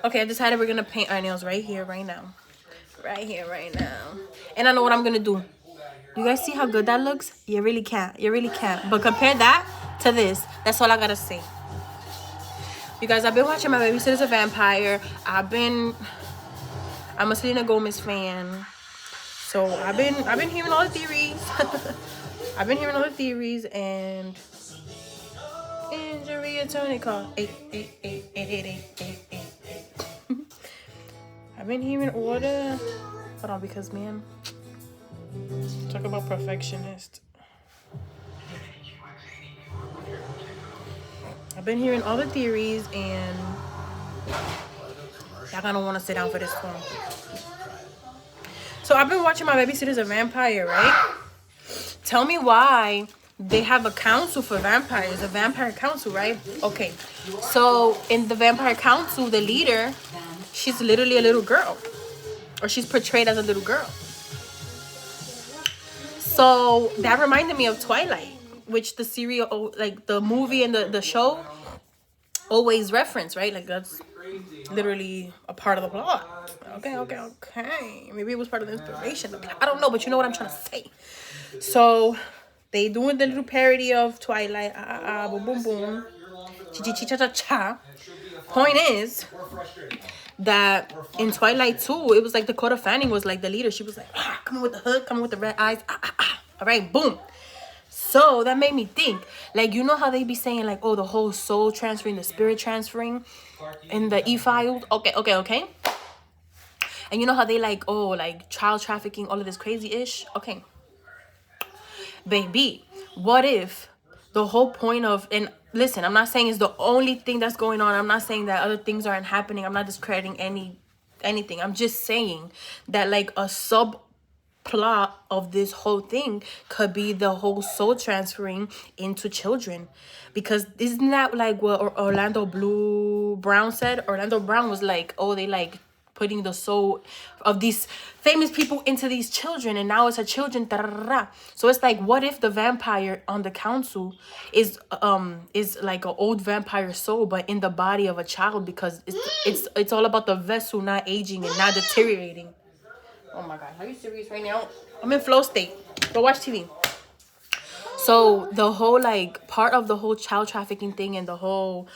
Okay, I decided we're gonna paint our nails right here, right now. Right here, right now. And I know what I'm gonna do. You guys see how good that looks? You really can't. You really can't. But compare that to this. That's all I gotta say. You guys, I've been watching My Babysitter's a Vampire. I'm a Selena Gomez fan. So I've been hearing all the theories. I've been hearing all the theories and injury attorney call 888-888-888. I've been hearing all the hold on, because man, talk about perfectionist. I've been hearing all the theories and y'all gonna want to sit down for this one. So I've been watching My Babysitter's a Vampire, right? Tell me why they have a council for vampires, a vampire council, right? Okay, so in the vampire council, the leader, she's literally a little girl, or she's portrayed as a little girl. So that reminded me of Twilight, which the serial, like the movie and the show always reference, right? Like that's literally a part of the plot. Okay. Maybe it was part of the inspiration. I don't know, but you know what I'm trying to say. So they doing the little parody of Twilight. Boom, boom, boom. Cha-cha-cha-cha-cha. Point is that in Twilight 2, it was like Dakota Fanning was like the leader. She was like, coming with the hood, coming with the red eyes. All right, boom. So that made me think, like, you know how they be saying, like, oh, the whole soul transferring, the spirit transferring in the E-Files? Okay. And you know how they like, oh, like, child trafficking, all of this crazy-ish? Okay. Baby, what if the whole point of, and listen, I'm not saying it's the only thing that's going on. I'm not saying that other things aren't happening. I'm not discrediting anything. I'm just saying that, like, a subplot of this whole thing could be the whole soul transferring into children. Because isn't that like what Orlando Brown said? Orlando Brown was like, oh, they like putting the soul of these famous people into these children, and now it's a children. So it's like, what if the vampire on the council is like an old vampire soul, but in the body of a child, because it's all about the vessel not aging and not deteriorating. Oh my God, are you serious right now? I'm in flow state. Go watch TV. So the whole like part of the whole child trafficking thing and the whole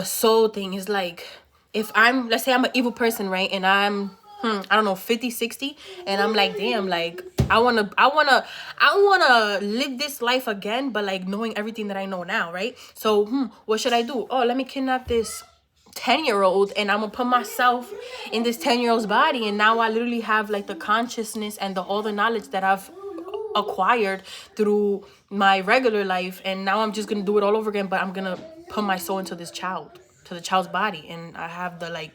soul thing is like, if let's say I'm an evil person, right? And I'm, I don't know, 50, 60. And I'm like, damn, like, I wanna live this life again, but like knowing everything that I know now, right? So, what should I do? Oh, let me kidnap this 10-year-old and I'm gonna put myself in this 10-year-old's body. And now I literally have like the consciousness and all the knowledge that I've acquired through my regular life. And now I'm just gonna do it all over again, but I'm gonna put my soul into this child, to the child's body, and I have the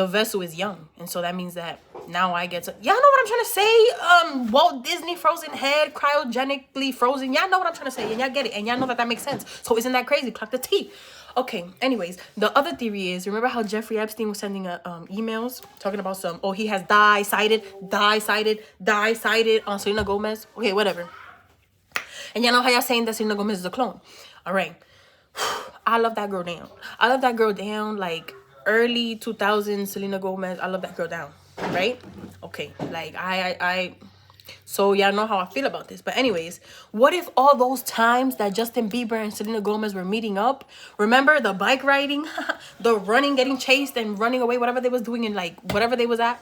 vessel is young, and so that means that now I get to, y'all know what I'm trying to say, Walt Disney frozen head, cryogenically frozen, y'all know what I'm trying to say, and y'all get it, and y'all know that makes sense. So isn't that crazy? Clock the T. Okay, anyways, the other theory is, remember how Jeffrey Epstein was sending emails talking about he has die-sided on Selena Gomez? Okay, whatever. And y'all know how y'all saying that Selena Gomez is a clone. All right. I love that girl down. Like early 2000s Selena Gomez. I love that girl down. Right? Okay. Like I so y'all know how I feel about this. But anyways, what if all those times that Justin Bieber and Selena Gomez were meeting up, remember the bike riding, the running, getting chased and running away, whatever they was doing in like whatever they was at?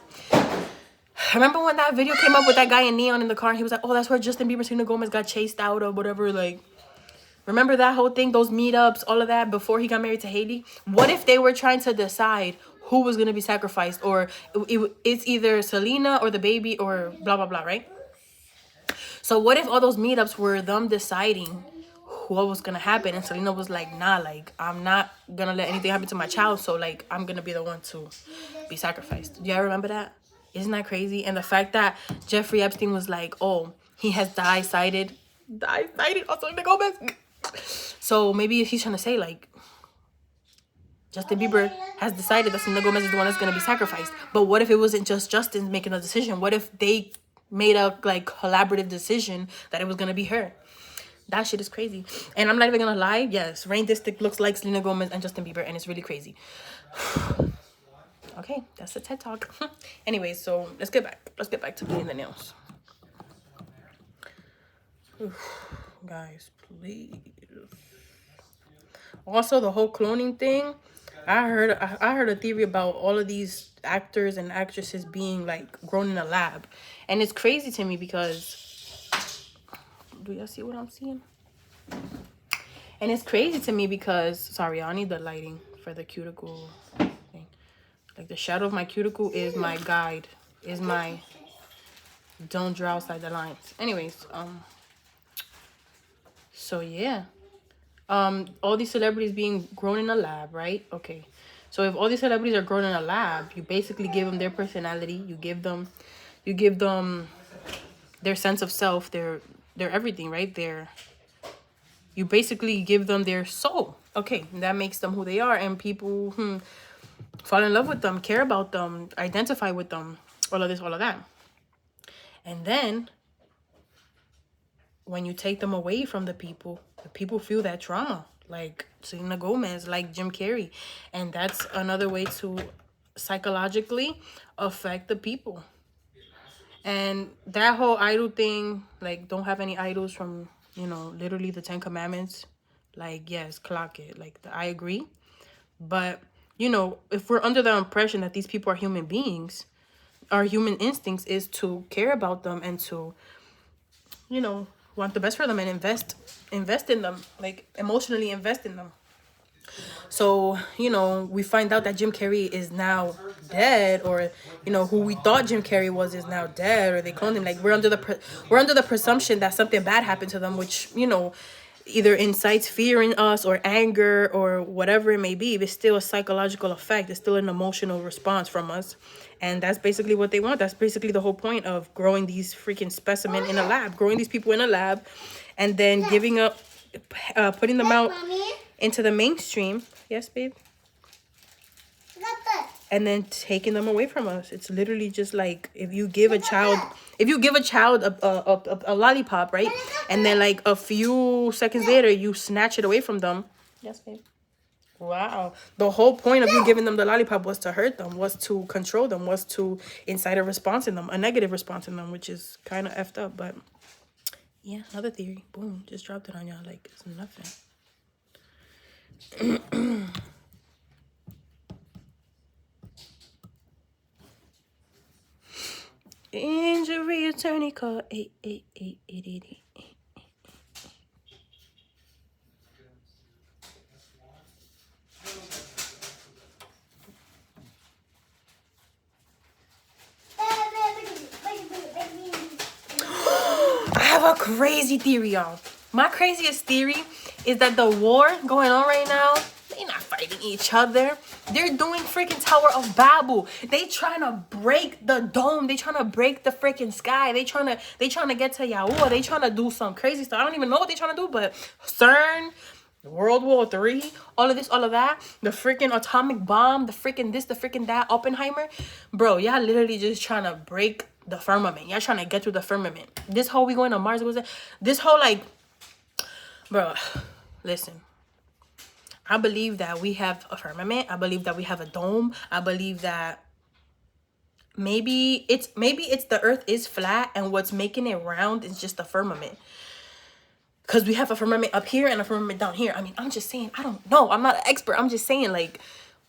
Remember when that video came up with that guy in neon in the car and he was like, oh, that's where Justin Bieber and Selena Gomez got chased out of whatever, like, remember that whole thing, those meetups, all of that before he got married to Hailey? What if they were trying to decide who was going to be sacrificed, or it's either Selena or the baby or blah, blah, blah, right? So what if all those meetups were them deciding what was going to happen, and Selena was like, nah, like, I'm not going to let anything happen to my child, so, like, I'm going to be the one to be sacrificed. Do y'all remember that? Isn't that crazy? And the fact that Jeffrey Epstein was like, oh, he has die-sided on Selena Gomez. So maybe he's trying to say, like, Justin Bieber has decided that Selena Gomez is the one that's going to be sacrificed. But what if it wasn't just Justin making a decision? What if they made a, like, collaborative decision that it was going to be her? That shit is crazy. And I'm not even gonna lie, yes, Rain District looks like Selena Gomez and Justin Bieber, and it's really crazy. Okay, that's a TED talk. Anyways, so let's get back to doing the nails. Guys, please. Also, the whole cloning thing, I heard a theory about all of these actors and actresses being like grown in a lab, and it's crazy to me because, do y'all see what I'm seeing? And it's crazy to me because, sorry, I need the lighting for the cuticle thing. Like the shadow of my cuticle is my guide, is my don't draw outside the lines. Anyways, so yeah. All these celebrities being grown in a lab, right? Okay. So if all these celebrities are grown in a lab, you basically give them their personality, you give them their sense of self, their everything, right? You basically give them their soul. Okay, that makes them who they are, and people fall in love with them, care about them, identify with them, all of this, all of that. And then when you take them away from the people feel that trauma, like Selena Gomez, like Jim Carrey. And that's another way to psychologically affect the people. And that whole idol thing, like, don't have any idols from, literally the 10 Commandments. Like, yes, clock it. Like, I agree. But, if we're under the impression that these people are human beings, our human instincts is to care about them and to, want the best for them and invest in them, like emotionally invest in them. So, we find out that Jim Carrey is now dead, or, who we thought Jim Carrey was is now dead, or they cloned him. Like, we're under the presumption that something bad happened to them, which, either incites fear in us or anger or whatever it may be. It's still a psychological effect. It's still an emotional response from us. And that's basically what they want. That's basically the whole point of growing these freaking specimen in a lab, growing these people in a lab, and then putting them out into the mainstream. Yes, babe? And then taking them away from us. It's literally just like if you give a child a lollipop, right? And then like a few seconds later you snatch it away from them. Yes, babe. Wow. The whole point of you giving them the lollipop was to hurt them, was to control them, was to incite a response in them, a negative response in them, which is kind of effed up. But yeah, another theory. Boom. Just dropped it on y'all like it's nothing. Injury attorney call 888-888. I have a crazy theory, y'all. My craziest theory is that the war going on right now, they're not fighting each other. They're doing freaking Tower of Babel. They trying to break the dome. They trying to break the freaking sky. They trying to get to Yahuwah. They trying to do some crazy stuff. I don't even know what they trying to do, but CERN, World War III, all of this, all of that, the freaking atomic bomb, the freaking this, the freaking that, Oppenheimer. Bro, y'all literally just trying to break the firmament. Y'all trying to get through the firmament. This whole we going to Mars, this whole like, bro, listen. I believe that we have a firmament. I believe that we have a dome. I believe that maybe it's the earth is flat and what's making it round is just the firmament. Because we have a firmament up here and a firmament down here. I mean, I'm just saying, I don't know. I'm not an expert. I'm just saying, like,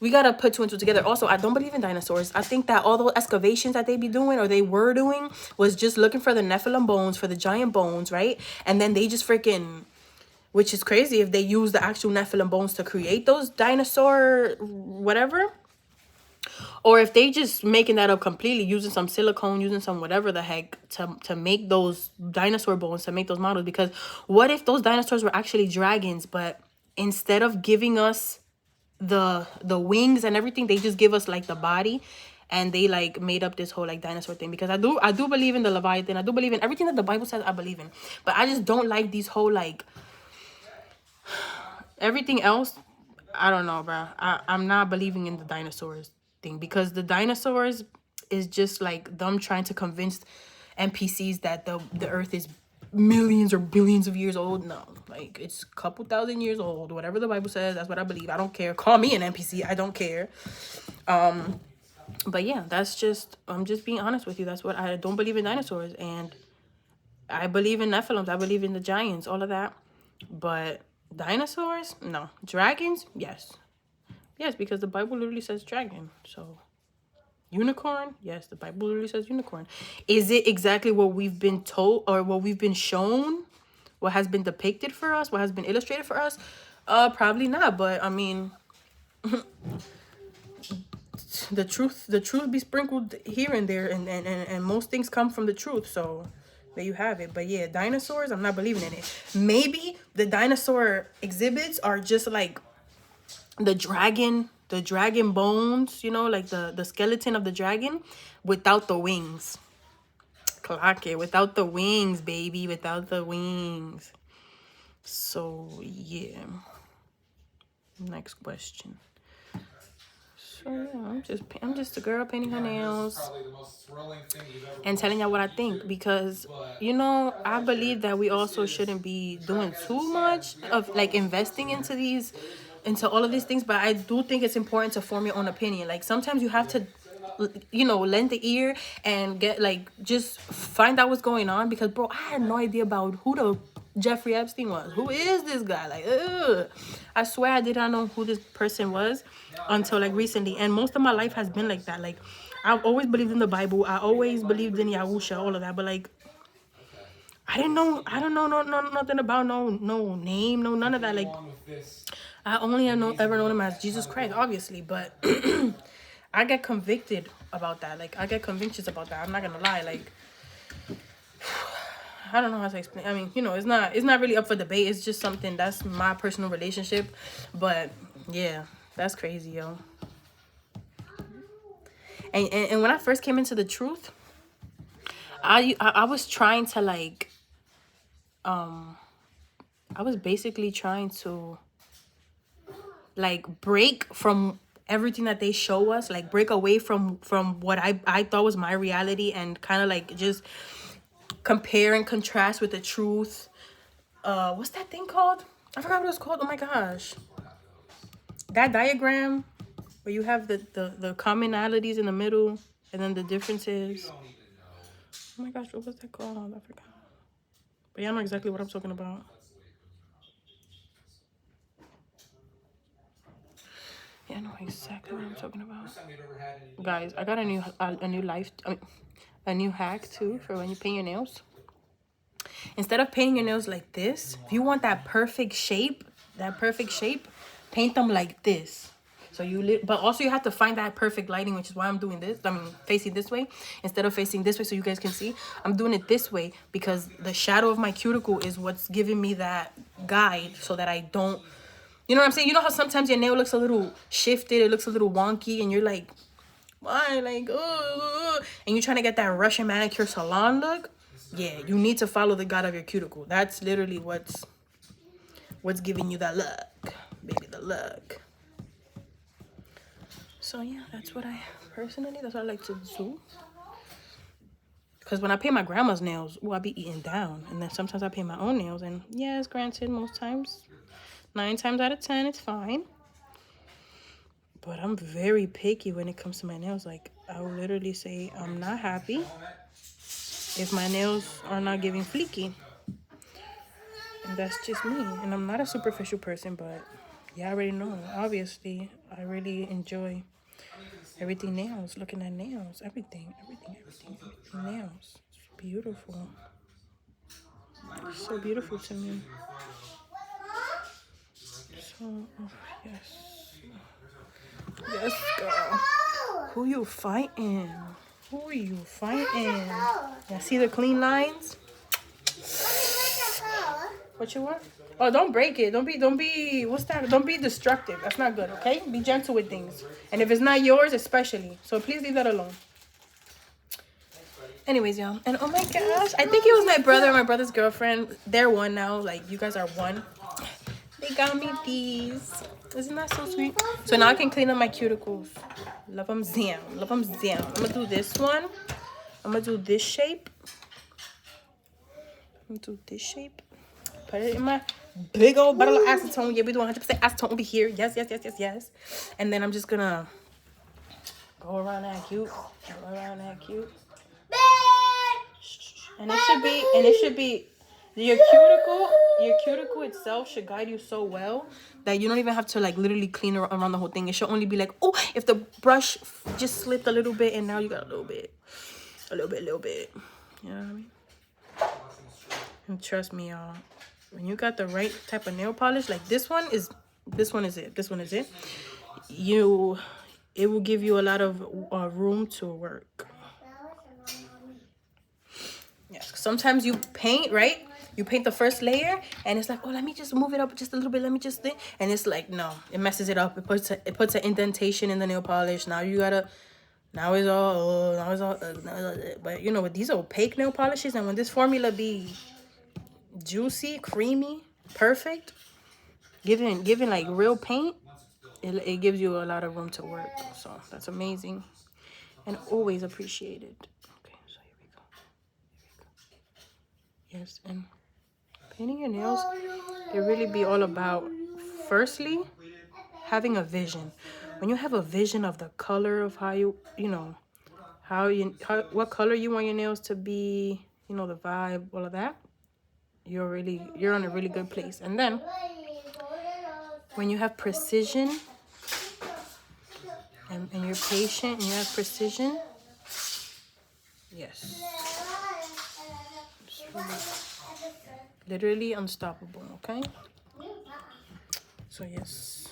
we got to put two and two together. Also, I don't believe in dinosaurs. I think that all those excavations that they be doing or they were doing was just looking for the Nephilim bones, for the giant bones, right? And then they just freaking... Which is crazy if they use the actual Nephilim bones to create those dinosaur whatever. Or if they just making that up completely, using some silicone, using some whatever the heck to make those dinosaur bones, to make those models. Because what if those dinosaurs were actually dragons, but instead of giving us the wings and everything, they just give us like the body, and they like made up this whole like dinosaur thing. Because I do believe in the Leviathan. I do believe in everything that the Bible says I believe in. But I just don't like these whole like... Everything else, I don't know, bro. I'm not believing in the dinosaurs thing, because the dinosaurs is just like them trying to convince NPCs that the earth is millions or billions of years old. No, like it's a couple thousand years old. Whatever the Bible says, that's what I believe. I don't care. Call me an NPC. I don't care. But yeah, that's just, I'm just being honest with you. That's what I don't believe in dinosaurs, and I believe in Nephilims. I believe in the giants, all of that. But dinosaurs, no. Dragons, yes. Yes, because the Bible literally says dragon. So unicorn, yes, the Bible literally says unicorn. Is it exactly what we've been told or what we've been shown? What has been depicted for us? What has been illustrated for us? Probably not. But I mean, the truth be sprinkled here and there, and most things come from the truth. So there you have it. But yeah, dinosaurs, I'm not believing in it. Maybe the dinosaur exhibits are just like the dragon bones, you know, like the skeleton of the dragon without the wings. Clock it, without the wings, baby, without the wings. So yeah, next question. So yeah, I'm just a girl painting her nails and telling y'all what I think, because you know, I believe that we also shouldn't be doing too much of like investing into all of these things, but I do think it's important to form your own opinion. Like sometimes you have to, you know, lend the ear and get like just find out what's going on, because bro, I had no idea about who the Jeffrey Epstein was. Who is this guy? Like, ugh. I swear I did not know who this person was until like recently, and most of my life has been like that. Like I've always believed in the Bible, I always believed in Yahusha, all of that, but like I don't know nothing about no name, no none of that. Like I only ever known him as Jesus Christ, obviously, but I get convicted about that. Like I get convictions about that. I'm not gonna lie. Like I don't know how to explain. I mean, you know, it's not really up for debate. It's just something that's my personal relationship. But yeah, that's crazy, yo. And when I first came into the truth, I was trying to like, I was basically trying to like break from everything that they show us, like break away from what I thought was my reality, and kind of like just compare and contrast with the truth. What's that thing called? I forgot what it was called. Oh my gosh, that diagram where you have the commonalities in the middle and then the differences. Oh my gosh, what was that called? I forgot. But yeah, I know exactly what I'm talking about. Yeah, I know exactly what I'm talking about. Guys, I got a new hack too for when you paint your nails. Instead of painting your nails like this, if you want that perfect shape, paint them like this. So but also you have to find that perfect lighting, which is why I'm doing this. I mean, facing this way instead of facing this way, so you guys can see. I'm doing it this way because the shadow of my cuticle is what's giving me that guide, so that I don't, you know what I'm saying? You know how sometimes your nail looks a little shifted, it looks a little wonky, and you're like, why? Like, and you're trying to get that Russian manicure salon look. Yeah, you need to follow the God of your cuticle. That's literally what's giving you that look, baby, the look. So yeah, that's what I like to do. Because when I paint my grandma's nails, I be eating down. And then sometimes I paint my own nails, and yes, granted, most times, 9 times out of 10, it's fine. But I'm very picky when it comes to my nails. Like, I will literally say I'm not happy if my nails are not giving fleeky. And that's just me. And I'm not a superficial person, but yeah, I already know. Obviously, I really enjoy everything nails, looking at nails, everything nails. It's beautiful. It's so beautiful to me. So, yes. Yes, girl. Who you fighting? Yeah, see the clean lines? What you want? Oh, don't break it. Don't be, what's that? Don't be destructive. That's not good, okay? Be gentle with things. And if it's not yours, especially. So please leave that alone. Anyways, y'all. And oh my gosh, I think it was my brother's girlfriend. They're one now. Like, you guys are one. They got me these. Isn't that so sweet? So now I can clean up my cuticles. Love them down. I'm going to do this one. I'm going to do this shape. into this shape. Put it in my big old bottle of acetone. Yeah, we do 100% acetone over here. Yes, yes, yes, yes, yes. And then I'm just gonna go around that cute. Go around that cute. And it should be your cuticle itself should guide you so well that you don't even have to like literally clean around the whole thing. It should only be like, oh, if the brush just slipped a little bit and now you got a little bit. You know what I mean? And trust me, y'all, when you got the right type of nail polish, like this one is it. It will give you a lot of room to work. Yes, sometimes you paint, right? You paint the first layer and it's like, oh, let me just move it up just a little bit. Let me just think. And it's like, no, it messes it up. It puts an indentation in the nail polish. Now it's all, but you know, with these opaque nail polishes and when this formula be juicy, creamy, perfect, giving like real paint, it gives you a lot of room to work. So that's amazing and always appreciated. Okay, so here we go. Yes, and painting your nails, it really be all about, firstly, having a vision. When you have a vision of the color of what color you want your nails to be, you know, the vibe, all of that, you're in a really good place. And then when you have precision and you're patient and you have precision, yes, it's really, literally unstoppable. Okay, so yes,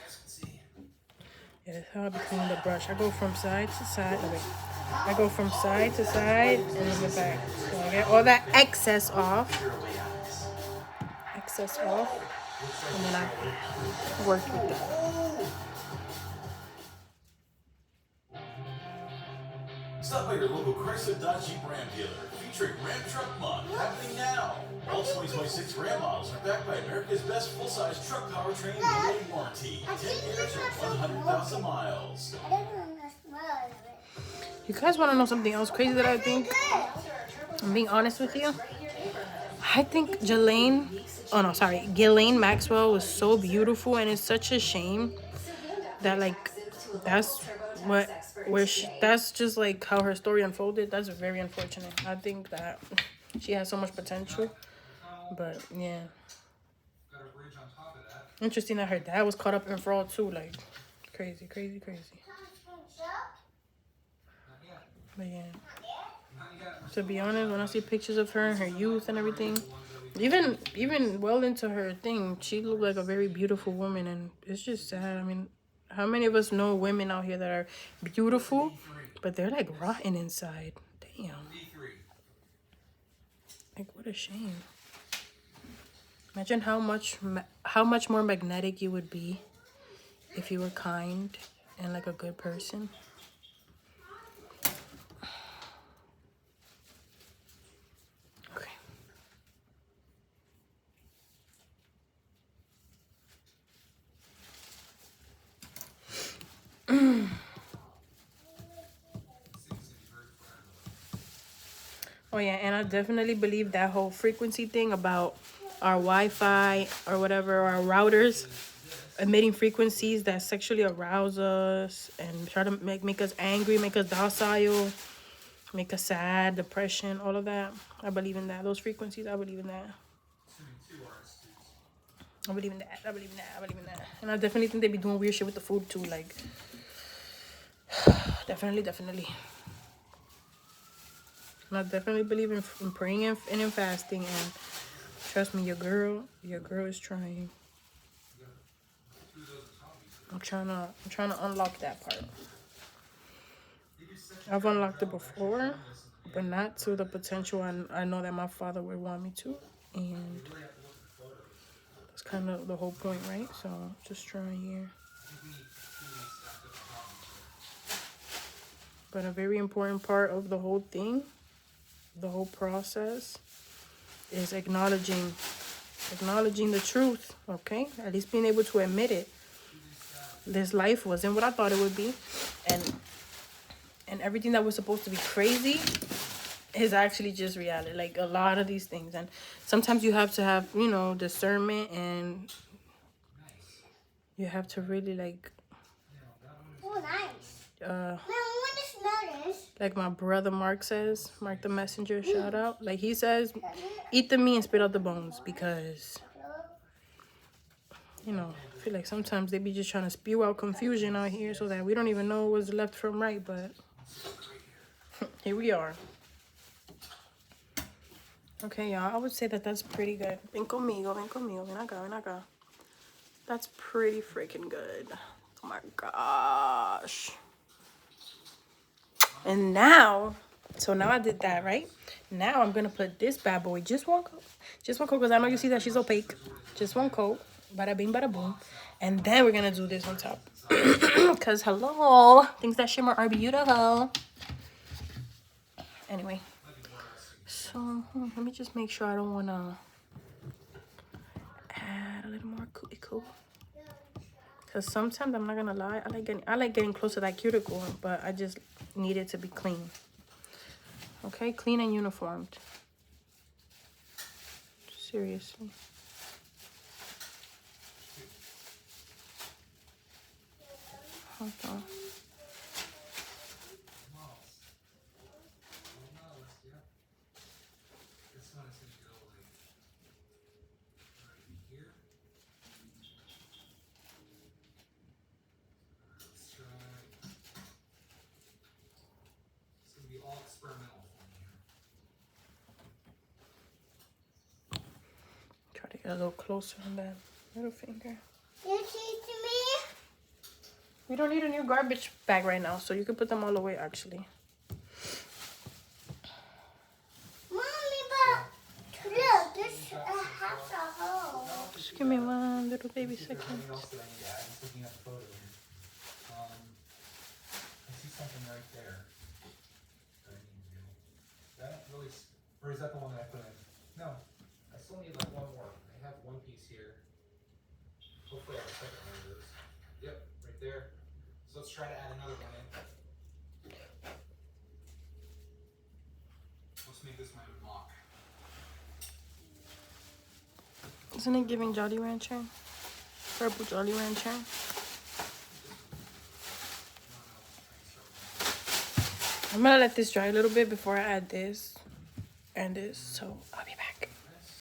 that's how I be cleaning the brush. I go from side to side. I go from side to side and then the back. So I get all that excess off, and then I work with that. Stop by your local Chrysler Dodge Jeep Ram dealer, featuring Ram Truck Month happening now. All 2026 Ram models are backed by America's best full-size truck powertrain and warranty. 10 years or 100,000 miles. You guys want to know something else crazy that I think? I'm being honest with you. I think Ghislaine Maxwell was so beautiful, and it's such a shame that like that's just like how her story unfolded. That's very unfortunate. I think that she has so much potential, but yeah, interesting that her dad was caught up in fraud too. Like crazy. But yeah, to be honest, when I see pictures of her in her youth and everything, even well into her thing, she looked like a very beautiful woman, and it's just sad. I mean, how many of us know women out here that are beautiful, but they're like rotten inside? Damn. Like, what a shame. Imagine how much more magnetic you would be if you were kind and like a good person. Okay. Oh yeah, and I definitely believe that whole frequency thing about our Wi-Fi or whatever, our routers emitting frequencies that sexually arouse us and try to make us angry, make us docile, make us sad, depression, all of that. I believe in that. Those frequencies, I believe in that. I believe in that. And I definitely think they be doing weird shit with the food too. Like, definitely. And I definitely believe in praying and in fasting. And trust me, your girl is trying. I'm trying to unlock that part. I've unlocked it before, but not to the potential I know that my Father would want me to. And that's kind of the whole point, right? So just trying here. But a very important part of the whole thing, the whole process, is acknowledging the truth, okay? At least being able to admit it. This life wasn't what I thought it would be. And everything that was supposed to be crazy is actually just reality. Like a lot of these things, and sometimes you have to have, you know, discernment, and you have to really like Oh, nice. uh Mom, I want to smell this. like my brother Mark says, Mark the Messenger, shout out. Like he says, eat the meat and spit out the bones, because you know, I feel like sometimes they be just trying to spew out confusion out here so that we don't even know what's left from right, but here we are. Okay, y'all, I would say that that's pretty good. Ven conmigo, ven acá, ven acá. That's pretty freaking good. Oh my gosh. And now, so now I did that, right? Now I'm gonna put this bad boy, just one coat, because I know you see that she's opaque. Just one coat, bada bing, bada boom. And then we're gonna do this on top. Cause hello, things that shimmer are beautiful. Anyway, so let me just make sure I don't wanna add a little more cuticle. Cause sometimes I'm not gonna lie, I like getting close to that cuticle, but I just need it to be clean. Okay, clean and uniformed. Seriously. Hold on. Try to get a little closer on that middle finger. You teach me? We don't need a new garbage bag right now, so you can put them all away actually. Mommy, but look, this has a hole. Just give me one little baby second. Anything else that I need to add? I'm just looking at the photo here. I see something right there that I need to do. That really, or is that the one that I put in? No, I still need like one more. I have one piece here. Hopefully I have a second one of those. Yep, right there. So let's try to add another one in. Let's make this my mock. Isn't it giving Jolly Rancher? Purple Jolly Rancher. I'm gonna let this dry a little bit before I add this and this, so I'll be back.